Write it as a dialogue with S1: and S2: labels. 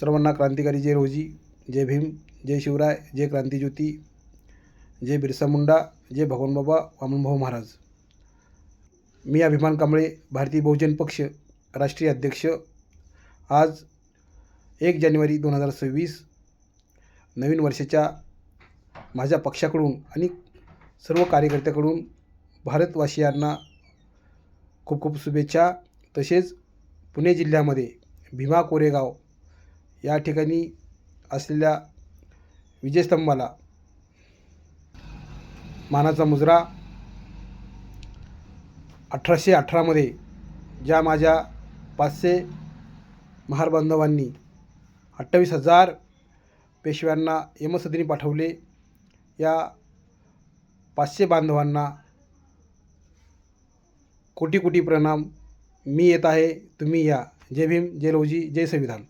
S1: सर्वांना क्रांतिकारी जय रोजी, जय भीम, जय शिवराय, जय क्रांतिज्योती, जय बिरसा मुंडा, जय भगवान बाबा वामनभाऊ महाराज. मी अभिमान कांबळे, भारतीय बहुजन पक्ष राष्ट्रीय अध्यक्ष. आज 1 जानेवारी 2026 नवीन वर्षाच्या माझ्या पक्षाकडून आणि सर्व कार्यकर्त्याकडून भारतवासियांना खूप खूप शुभेच्छा. तसेच पुणे जिल्ह्यामध्ये भीमा कोरेगाव या ठिकाणी असलेल्या विजयस्तंभाला मानाचा मुजरा 1818 ज्या माझ्या 500 महार बांधवांनी 28,000 पेशव्यांना यमसदनी पाठवले, या 500 बांधवांना कोटी कोटी प्रणाम. मी येत आहे, तुम्ही या. जय भीम, जय लवजी, जय संविधान.